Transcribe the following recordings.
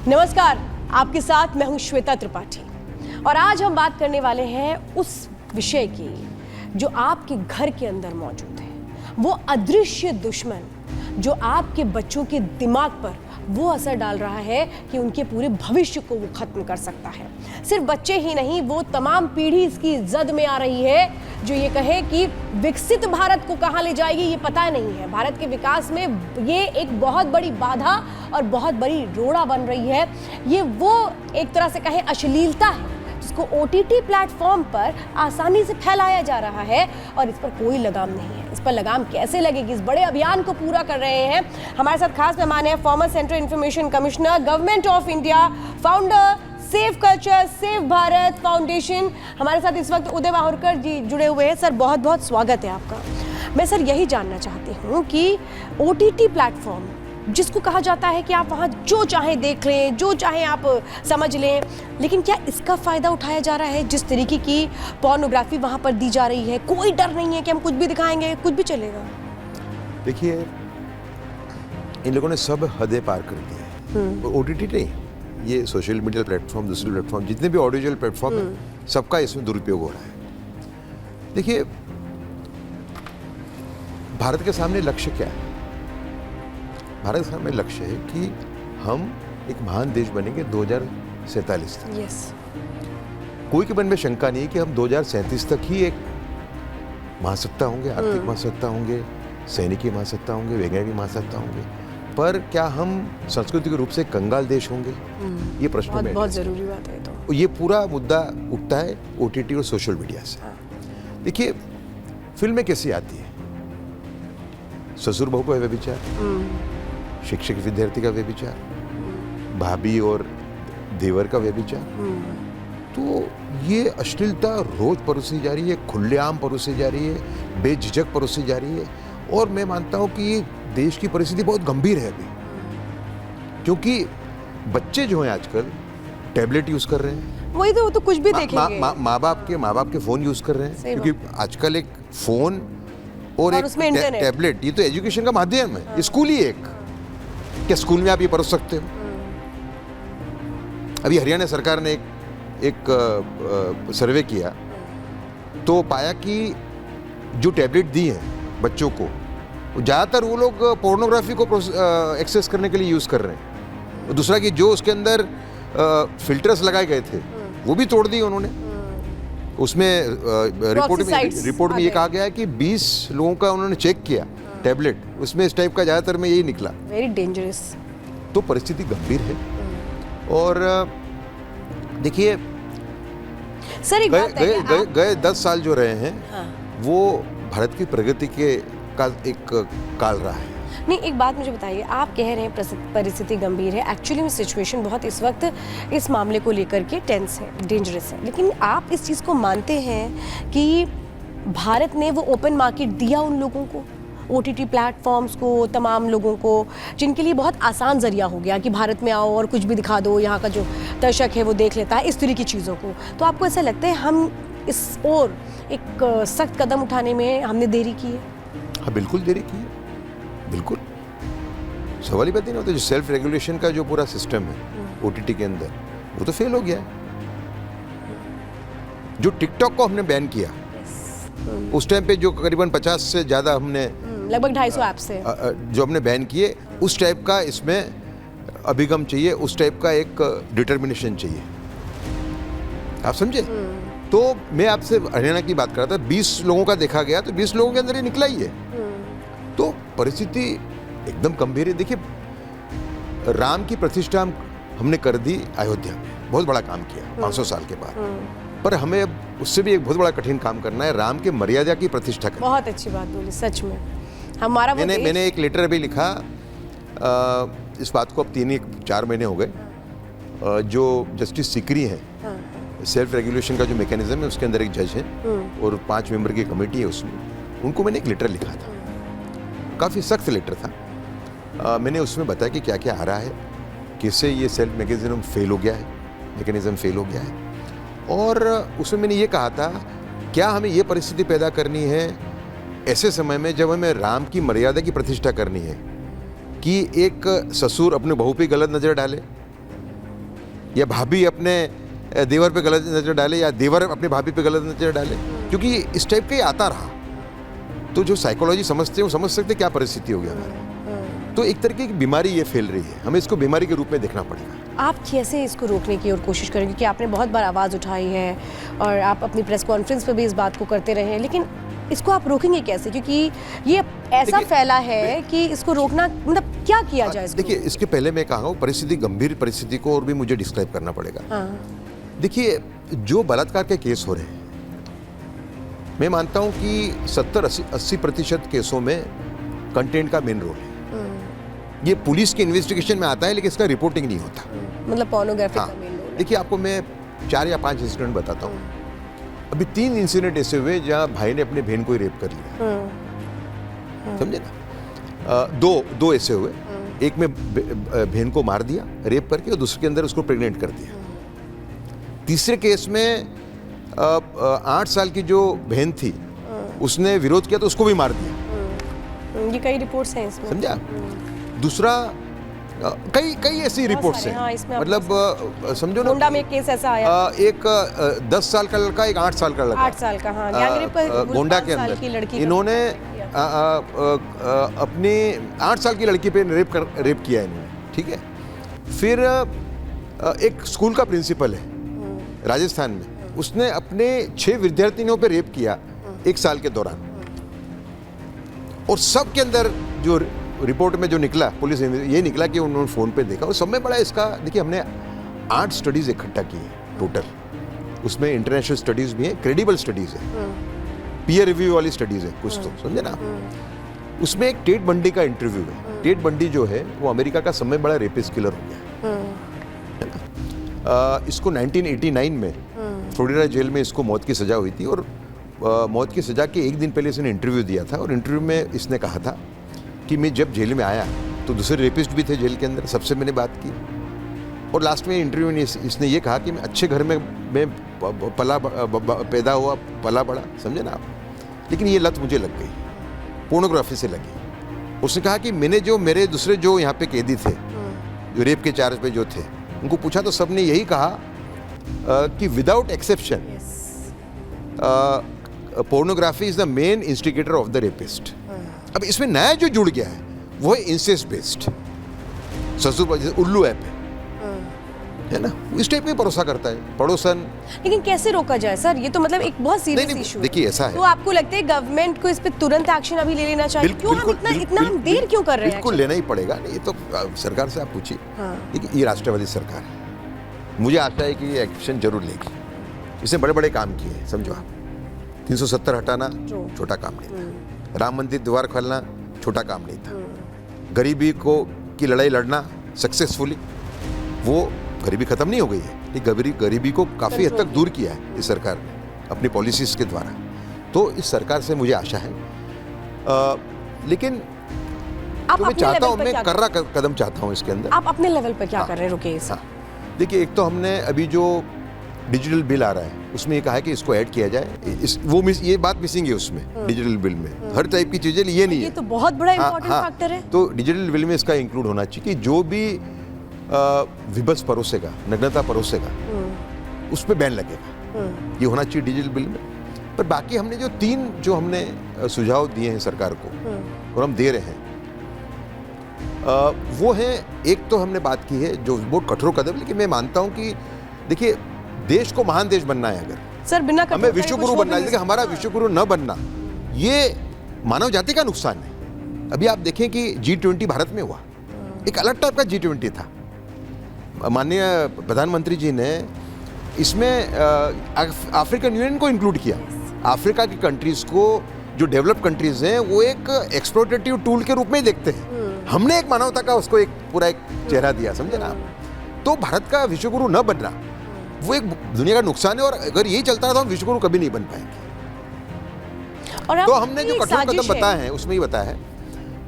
नमस्कार, आपके साथ मैं हूं श्वेता त्रिपाठी और आज हम बात करने वाले हैं उस विषय की जो आपके घर के अंदर मौजूद है। वो अदृश्य दुश्मन जो आपके बच्चों के दिमाग पर वो असर डाल रहा है कि उनके पूरे भविष्य को वो खत्म कर सकता है। सिर्फ बच्चे ही नहीं, वो तमाम पीढ़ी इसकी जद में आ रही है जो ये कहे कि विकसित भारत को कहां ले जाएगी ये पता नहीं है। भारत के विकास में ये एक बहुत बड़ी बाधा और बहुत बड़ी रोड़ा बन रही है। ये वो एक तरह से कहे अश्लीलता है जिसको OTT प्लेटफॉर्म पर आसानी से फैलाया जा रहा है और इस पर कोई लगाम नहीं है। इस पर लगाम कैसे लगेगी, इस बड़े अभियान को पूरा कर रहे हैं हमारे साथ खास मेहमान हैं farmer central information commissioner, government of India, founder save culture save Bharat foundation. हमारे साथ इस वक्त उदय माहुरकर जी जुड़े हुए हैं। सर बहुत बहुत स्वागत है आपका। मैं सर यही जानना चाहती हूँ कि OTT प्लेटफॉर्म जिसको कहा जाता है कि आप वहाँ जो चाहे देख लें, जो चाहे आप समझ लें, लेकिन क्या इसका फ़ायदा उठाया जा रहा है? जिस तरीके की पोर्नोग्राफी वहाँ पर दी जा रही है, कोई डर नहीं है कि हम कुछ भी दिखाएंगे, कुछ भी चलेगा। देखिए, इन लोगों ने सब हदें पार कर दी है। OTT नहीं, ये सोशल मीडिया प्लेटफॉर्म, दूसरे प्लेटफॉर्म, जितने भी ऑडियो प्लेटफॉर्म है, सबका इसमें दुरुपयोग हो रहा है। देखिए, भारत के सामने लक्ष्य क्या है? भारत के सामने लक्ष्य है कि हम एक महान देश बनेंगे 2047 तक। यस। कोई के मन में शंका नहीं है कि हम 2037 तक ही एक महासत्ता होंगे, आर्थिक महासत्ता होंगे, सैनिकी महासत्ता होंगे, वैज्ञानिक महासत्ता होंगे, पर क्या हम सांस्कृतिक रूप से कंगाल देश होंगे? ये प्रश्न में बहुत जरूरी बात है। तो ये पूरा मुद्दा उठता है OTT और सोशल मीडिया से। देखिए, फिल्में कैसी आती है? ससुर बहू का व्यभिचार, शिक्षक विद्यार्थी का व्यभिचार, भाभी और देवर का व्यभिचार, तो ये अश्लीलता रोज परोसी जा रही है, खुलेआम परोसी जा रही है, बेझिझक परोसी जा रही है। और मैं मानता हूं कि देश की परिस्थिति बहुत गंभीर है अभी, क्योंकि बच्चे जो हैं आजकल टैबलेट यूज कर रहे हैं। वही तो, वो तो कुछ भी देखेंगे। माँ बाप के फोन यूज कर रहे हैं, क्योंकि आजकल एक फोन और एक टैबलेट, ये तो एजुकेशन का माध्यम है। स्कूल ही एक, क्या स्कूल में आप ये परोस सकते हो? अभी हरियाणा सरकार ने एक सर्वे किया तो पाया कि जो टैबलेट दी है बच्चों को, ज़्यादातर वो लोग पोर्नोग्राफी को एक्सेस करने के लिए यूज़ कर रहे हैं। और दूसरा कि जो उसके अंदर फिल्टर्स लगाए गए थे वो भी तोड़ दिए उन्होंने। उसमें रिपोर्ट में ये कहा गया है कि 20 लोगों का उन्होंने चेक किया टैबलेट, उसमें इस टाइप का ज़्यादातर में यही निकला। Very dangerous. तो परिस्थिति गंभीर है। और देखिए, सर गए 10 साल जो रहे हैं, वो भारत की प्रगति का एक काल रहा है। नहीं, एक बात मुझे बताइए, आप कह रहे हैं परिस्थिति गंभीर है, एक्चुअली में सिचुएशन बहुत इस वक्त इस मामले को लेकर के टेंस है, डेंजरस है, लेकिन आप इस चीज़ को मानते हैं कि भारत ने वो ओपन मार्केट दिया उन लोगों को, OTT प्लेटफॉर्म्स को, तमाम लोगों को, जिनके लिए बहुत आसान जरिया हो गया कि भारत में आओ और कुछ भी दिखा दो, यहाँ का जो दर्शक है वो देख लेता है, इस तरह की चीज़ों को। तो आपको ऐसा लगता है हम इस ओर एक सख्त कदम उठाने में हमने देरी की है? हाँ, बिल्कुल देरी की है, बिल्कुल। सवाल ही बात नहीं होता। जो सेल्फ रेगुलेशन का जो पूरा सिस्टम है OTT के अंदर, वो तो फेल हो गया है। जो टिकटॉक को हमने बैन किया, उस टाइम पे जो करीबन 50 से ज़्यादा हमने, लगभग 250 ऐप से जो हमने बैन किए, उस टाइप का इसमें अभिगम चाहिए, उस टाइप का एक डिटर्मिनेशन चाहिए। आप समझे? तो मैं आपसे हरियाणा की बात कर रहा था, 20 लोगों का देखा गया तो 20 लोगों के अंदर ये निकला ही है। तो परिस्थिति एकदम गंभीर है। देखिए, राम की प्रतिष्ठा हमने कर दी अयोध्या में, बहुत बड़ा काम किया 500 साल के बाद, पर हमें अब उससे भी एक बहुत बड़ा कठिन काम करना है, राम के मर्यादा की प्रतिष्ठा करना। बहुत अच्छी बात बोली, सच में। हमारा मैंने एक लेटर भी लिखा, इस बात को अब 3-4 महीने हो गए। जो जस्टिस सिकरी हैं, सेल्फ रेगुलेशन का जो मैकेनिज्म है उसके अंदर एक जज है और 5 मेंबर की कमेटी है, उसमें उनको मैंने एक लेटर लिखा था, काफ़ी सख्त लेटर था। मैंने उसमें बताया कि क्या क्या आ रहा है, कैसे ये सेल्फ मैकेनिज्म फेल हो गया है, और उसमें मैंने ये कहा था, क्या हमें ये परिस्थिति पैदा करनी है ऐसे समय में जब हमें राम की मर्यादा की प्रतिष्ठा करनी है कि एक ससुर अपने बहू पे गलत नज़र डाले, या भाभी अपने देवर पे गलत नजर डाले या देवर अपने भाभी पे गलत नजर डाले, क्योंकि इस टाइप का ही आता रहा। तो जो साइकोलॉजी समझते हैं वो समझ सकते क्या परिस्थिति होगी हमारी। तो एक तरीके की बीमारी ये फैल रही है, हमें इसको बीमारी के रूप में देखना पड़ेगा। आप कैसे इसको रोकने की और कोशिश करें, क्योंकि आपने बहुत बार आवाज़ उठाई है और आप अपनी प्रेस कॉन्फ्रेंस पे भी इस बात को करते रहे हैं, लेकिन इसको आप रोकेंगे कैसे, क्योंकि ये ऐसा फैला है कि इसको रोकना मतलब क्या किया जाए इसको? देखिए, इसके पहले मैं कहा हूँ परिस्थिति, गंभीर परिस्थिति को और भी मुझे डिस्क्राइब करना पड़ेगा। देखिए, जो बलात्कार के केस हो रहे हैं, मैं मानता हूँ कि 70-80% केसों में कंटेंट का मेन रोल है। ये पुलिस के इन्वेस्टिगेशन में आता है, लेकिन इसका रिपोर्टिंग नहीं होता। मतलब पोर्नोग्राफी हाँ, का मेन रोल है। देखिए, आपको मैं 4 या 5 इंसिडेंट बताता हूँ। अभी 3 इंसिडेंट ऐसे हुए जहाँ भाई ने अपने बहन को ही रेप कर लिया, समझे ना। दो ऐसे हुए, एक में बहन को मार दिया रेप करके और दूसरे के अंदर उसको प्रेग्नेंट कर दिया। तीसरे केस में 8 साल की जो बहन थी उसने विरोध किया तो उसको भी मार दिया। ये कई रिपोर्ट्स हैं इसमें, समझा। दूसरा कई ऐसी रिपोर्ट्स हैं। हाँ, इसमें मतलब समझो ना, गोंडा में एक केस ऐसा आया, एक 10 साल का लड़का, एक 8 साल का लड़का, 8 साल का, हाँ, गैंग रेप का, गोंडा के 5 साल अंदर की लड़की इन्होंने अपनी 8 साल की लड़की पे रेप किया इन्होंने, ठीक है। फिर एक स्कूल का प्रिंसिपल है राजस्थान में, उसने अपने 6 विद्यार्थिनियों पे रेप किया 1 साल के दौरान, और सब के अंदर जो रिपोर्ट में जो निकला, पुलिस ये निकला कि उन्होंने फ़ोन पे देखा। और सब में बड़ा इसका, देखिए, हमने 8 स्टडीज़ इकट्ठा की हैं टोटल। उसमें इंटरनेशनल स्टडीज़ भी हैं, क्रेडिबल स्टडीज़ है, पीयर रिव्यू वाली स्टडीज़ है कुछ, तो समझे ना। उसमें एक टेड बंडी का इंटरव्यू है। टेड बंडी जो है वो अमेरिका का सबसे बड़ा रेपिस्ट किलर हो गया है ना। इसको 1989 में फ्लोरिडा जेल में इसको मौत की सज़ा हुई थी, और मौत की सज़ा के 1 दिन पहले इसने इंटरव्यू दिया था, और इंटरव्यू में इसने कहा था कि मैं जब जेल में आया तो दूसरे रेपिस्ट भी थे जेल के अंदर, सबसे मैंने बात की, और लास्ट में इंटरव्यू में इसने ये कहा कि मैं अच्छे घर में मैं पैदा हुआ, पला बड़ा, समझे ना आप, लेकिन ये लत मुझे लग गई, पोर्नोग्राफी से लगी। उसने कहा कि मैंने जो मेरे दूसरे जो यहाँ पे कैदी थे, जो रेप के चार्ज पे जो थे, उनको पूछा तो सबने यही कहा कि without exception pornography is the main instigator of the rapist. अब इसमें नया जो जुड़ गया है वो है इंसेस्ट बेस्ड, ससुर, जैसे उल्लू ऐप है ना, इस टाइप में भरोसा करता है पड़ोसन। लेकिन कैसे रोका जाए सर, ये तो मतलब एक बहुत सीरियस इशू है। देखिए, ऐसा है, तो आपको लगता है गवर्नमेंट को इस पे तुरंत एक्शन अभी ले लेना चाहिए? क्यों हम इतना हम देर क्यों कर रहे हैं? बिल्कुल लेना ही पड़ेगा, ये तो सरकार से आप पूछिए। देखिए, ये राष्ट्रवादी सरकार है, मुझे आता है कि ये एक्शन जरूर लेगी। इसने बड़े बड़े काम किए हैं, समझो आप। 370 हटाना छोटा काम नहीं था, राम मंदिर द्वार खोलना छोटा काम नहीं था, गरीबी की लड़ाई लड़ना सक्सेसफुली, वो गरीबी खत्म नहीं हो गई है, लेकिन गरीबी को काफ़ी हद तक दूर किया है इस सरकार ने अपनी पॉलिसीज के द्वारा। तो इस सरकार से मुझे आशा है, लेकिन तो मैं चाहता हूँ, मैं कर्रा कदम चाहता हूँ इसके अंदर। आप अपने लेवल पर क्या कर रहे हैं रुके सर? देखिए, एक तो हमने अभी जो डिजिटल बिल आ रहा है उसमें ये कहा है कि इसको ऐड किया जाए, ये बात मिसिंग है उसमें, डिजिटल बिल में हर टाइप की चीजें ये नहीं है। ये तो बहुत बड़ा इंपॉर्टेंट फैक्टर है। तो डिजिटल बिल में इसका इंक्लूड होना चाहिए कि जो भी विभत्स परोसेगा, नग्नता परोसेगा, उस पर बैन लगेगा, ये होना चाहिए डिजिटल बिल में। पर बाकी हमने जो 3 जो हमने सुझाव दिए हैं सरकार को और हम दे रहे हैं, वो है, एक तो हमने बात की है जो बहुत कठोर कदम, लेकिन मैं मानता हूं कि देखिए, देश को महान देश बनना है, अगर सर बिना हमें विश्व गुरु बनना है, लेकिन हमारा विश्व गुरु न बनना ये मानव जाति का नुकसान है। अभी आप देखें कि G20 भारत में हुआ, एक अलग टाइप का G20 था। माननीय प्रधानमंत्री जी ने इसमें अफ्रीकन यूनियन को इंक्लूड किया। अफ्रीका की कंट्रीज को, जो डेवलप्ड कंट्रीज हैं, वो एक एक्सप्लोटेटिव टूल के रूप में ही देखते हैं। हमने एक मानवता का उसको एक पूरा एक चेहरा दिया, समझे ना। तो भारत का विश्वगुरु न बनना वो एक दुनिया का नुकसान है, और अगर यही चलता रहा तो हम विश्वगुरु कभी नहीं बन पाएंगे। और तो हमने जो कठोर कदम बताए हैं उसमें ही बताया है,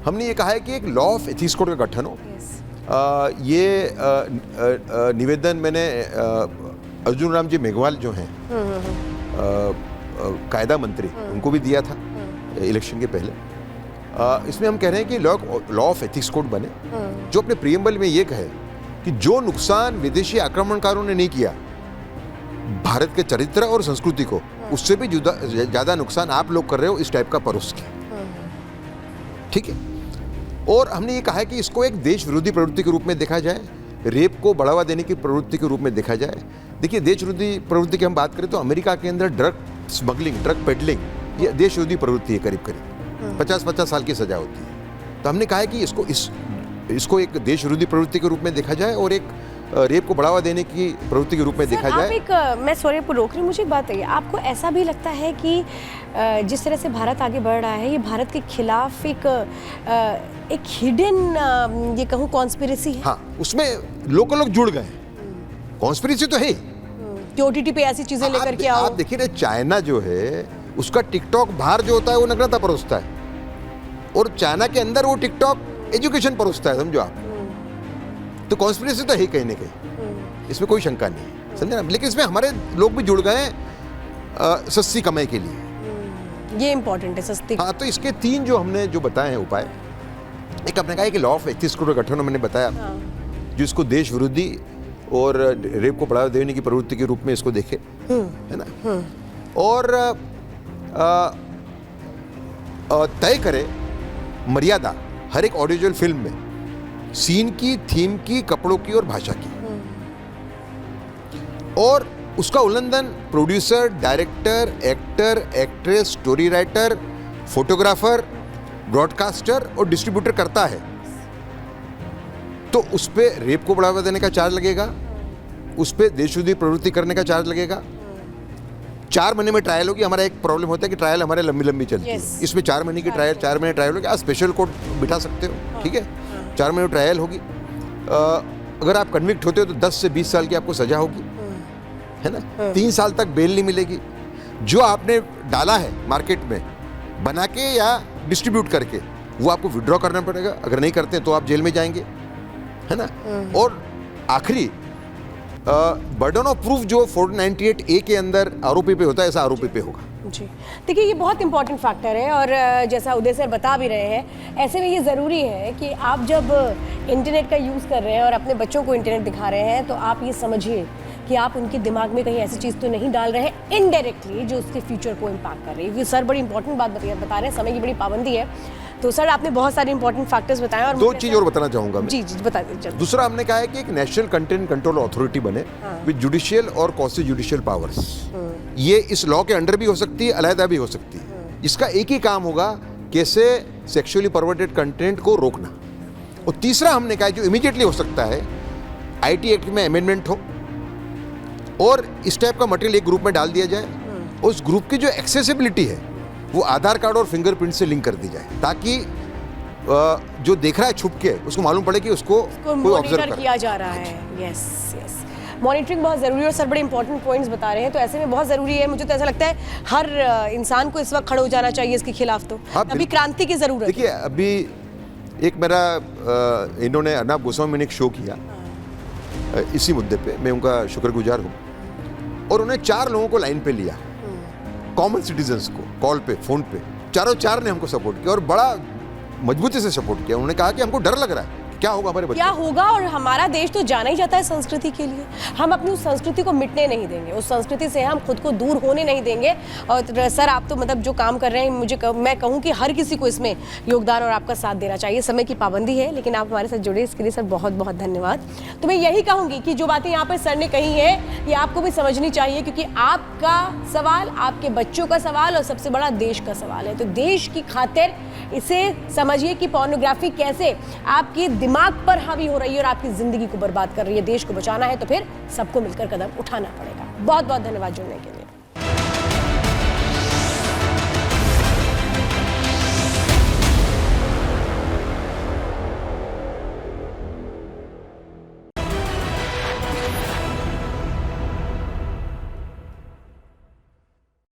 हमने ये कहा है कि एक लॉ ऑफ एथिक्स कोड का गठन हो। ये निवेदन मैंने अर्जुन राम जी मेघवाल जो हैं कायदा मंत्री, उनको भी दिया था इलेक्शन के पहले। इसमें हम कह रहे हैं कि लॉ ऑफ एथिक्स कोड बने, जो अपने प्रीएम्बल में ये कहे कि जो नुकसान विदेशी आक्रमणकारों ने नहीं किया भारत के चरित्र और संस्कृति को, उससे भी ज्यादा नुकसान आप लोग कर रहे हो इस टाइप का परोस के। ठीक है। और हमने ये कहा है कि इसको एक देश विरोधी प्रवृत्ति के रूप में देखा जाए, रेप को बढ़ावा देने की प्रवृत्ति के रूप में देखा जाए। देखिए, देश विरोधी प्रवृत्ति की हम बात करें तो अमेरिका के अंदर ड्रग स्मगलिंग, ड्रग पेडलिंग, ये देश विरोधी प्रवृत्ति है। करीब करीब 50-50 साल की सजा होती है। तो हमने कहा है कि इसको एक देश विरोधी प्रवृत्ति के रूप में देखा जाए और एक रेप को बढ़ावा देने की प्रवृत्ति के रूप में देखा जाए। मैं सॉरी आपको रोक रही हूँ, मुझे एक बात बताइए, आपको ऐसा भी लगता है कि जिस तरह से भारत आगे बढ़ रहा है, ये भारत के खिलाफ एक हिडन ये कहूँ कॉन्स्पिरेसी है? हाँ, उसमें लोग जुड़ गए हैं। कॉन्स्पिरेसी तो है कि ओटीटी पे ऐसी चीजें लेकर के आओ। आप देखिए ना, चाइना जो है उसका टिकटॉक बाहर जो होता है वो नग्नता परोसता है, और चाइना के अंदर वो टिकटॉक एजुकेशन परोसता है, समझो आप। तो कॉन्स्पिरेसी तो है कहीं ना कहीं, इसमें कोई शंका नहीं है, समझे ना। लेकिन इसमें हमारे लोग भी जुड़ गए सस्ती कमाई के लिए। ये इंपॉर्टेंट है, सस्ती। हाँ, तो इसके 3 जो हमने जो बताए हैं उपाय, एक अपने कहा कि लॉ ऑफ एथिक्स का गठन मैंने बताया, जो इसको देश विरोधी और रेप को बढ़ावा देने की प्रवृत्ति के रूप में इसको देखे, है ना। और तय करे मर्यादा हर एक ऑडियोविजुअल फिल्म में, सीन की, थीम की, कपड़ों की और भाषा की, और उसका उल्लंघन producer, director, actor, actress, story writer, photographer, broadcaster और डिस्ट्रीब्यूटर करता है तो उस पर रेप को बढ़ावा देने का चार्ज लगेगा, उस पर देश विरोधी प्रवृत्ति करने का चार्ज लगेगा। 4 महीने में ट्रायल होगी। हमारा एक प्रॉब्लम होता है कि ट्रायल हमारे लंबी चलती है। इसमें 4 महीने की ट्रायल, 4 महीने ट्रायल होगी। आप स्पेशल कोर्ट बिठा सकते हो, ठीक है। 4 महीने ट्रायल होगी। अगर आप कन्विक्ट होते हो तो 10 से 20 साल की आपको सजा होगी, है ना। 3 साल तक बेल नहीं मिलेगी। जो आपने डाला है मार्केट में बना के या डिस्ट्रीब्यूट करके, वो आपको विड्रॉ करना पड़ेगा। अगर नहीं करते तो आप जेल में जाएंगे, है ना। और आखिरी बर्डन ऑफ प्रूफ जो 498A के अंदर आरोपी पे होता है, ऐसा आरोपी पे होगा। जी, देखिए ये बहुत इंपॉर्टेंट फैक्टर है, और जैसा उदय सर बता भी रहे हैं, ऐसे में ये ज़रूरी है कि आप जब इंटरनेट का यूज़ कर रहे हैं और अपने बच्चों को इंटरनेट दिखा रहे हैं, तो आप ये समझिए कि आप उनके दिमाग में कहीं ऐसी चीज़ तो नहीं डाल रहे हैं इनडायरेक्टली जो उसके फ्यूचर को इम्पैक्ट कर रही है। क्योंकि सर बड़ी इंपॉर्टेंट बात बता रहे हैं, समय की बड़ी पाबंदी है। तो सर आपने बहुत सारे इंपॉर्टेंट फैक्टर्स बताए, और 2 चीज़ और बताना चाहूँगा मैं। जी बता दीजिए। दूसरा हमने कहा है कि एक नेशनल कंटेंट कंट्रोल अथॉरिटी बने विद जुडिशियल और क्वासी जुडिशियल पावर्स। ये इस लॉ के अंडर भी हो सकती है, अलहदा भी हो सकती है। इसका एक ही काम होगा, कैसे सेक्सुअली परवर्टेड कंटेंट को रोकना। और तीसरा हमने कहा जो इमीडिएटली हो सकता है, IT एक्ट में अमेंडमेंट हो और इस टाइप का मटेरियल एक ग्रुप में डाल दिया जाए, उस ग्रुप की जो एक्सेसिबिलिटी है वो आधार कार्ड और फिंगरप्रिंट से लिंक कर दी जाए, ताकि जो देख रहा है छुप के उसको मालूम पड़े कि उसको कोई ऑब्जर्व किया जा रहा है। यस, मॉनिटरिंग बहुत ज़रूरी है, और सर बड़े इंपॉर्टेंट पॉइंट्स बता रहे हैं। तो ऐसे में बहुत ज़रूरी है, मुझे तो ऐसा लगता है हर इंसान को इस वक्त खड़े हो जाना चाहिए इसके खिलाफ। तो अभी क्रांति की ज़रूरत है। देखिए, अभी एक मेरा इन्होंने अर्नब गोस्वामी मैंने एक शो किया इसी मुद्दे पे, मैं उनका शुक्रगुजार हूँ। और उन्हें 4 लोगों को लाइन पे लिया, कॉमन सिटीजन्स को, कॉल पे, फोन पे, चारों ने हमको सपोर्ट किया और बड़ा मजबूती से सपोर्ट किया। उन्होंने कहा कि हमको डर लग रहा है क्या होगा हमारे बच्चे, क्या होगा। और हमारा देश तो जाना ही जाता है संस्कृति के लिए। हम अपनी उस संस्कृति को मिटने नहीं देंगे, उस संस्कृति से हम खुद को दूर होने नहीं देंगे। और सर आप तो मतलब जो काम कर रहे हैं, मैं कहूँ कि हर किसी को इसमें योगदान और आपका साथ देना चाहिए। समय की पाबंदी है, लेकिन आप हमारे साथ जुड़े इसके लिए सर बहुत बहुत धन्यवाद। तो मैं यही कहूँगी कि जो बातें यहाँ पर सर ने कही है ये आपको भी समझनी चाहिए, क्योंकि आपका सवाल, आपके बच्चों का सवाल और सबसे बड़ा देश का सवाल है। तो देश की खातिर इसे समझिए कि पोर्नोग्राफी कैसे आपकी दिमाग पर हावी हो रही है और आपकी जिंदगी को बर्बाद कर रही है। देश को बचाना है तो फिर सबको मिलकर कदम उठाना पड़ेगा। बहुत बहुत धन्यवाद जुड़ने के लिए।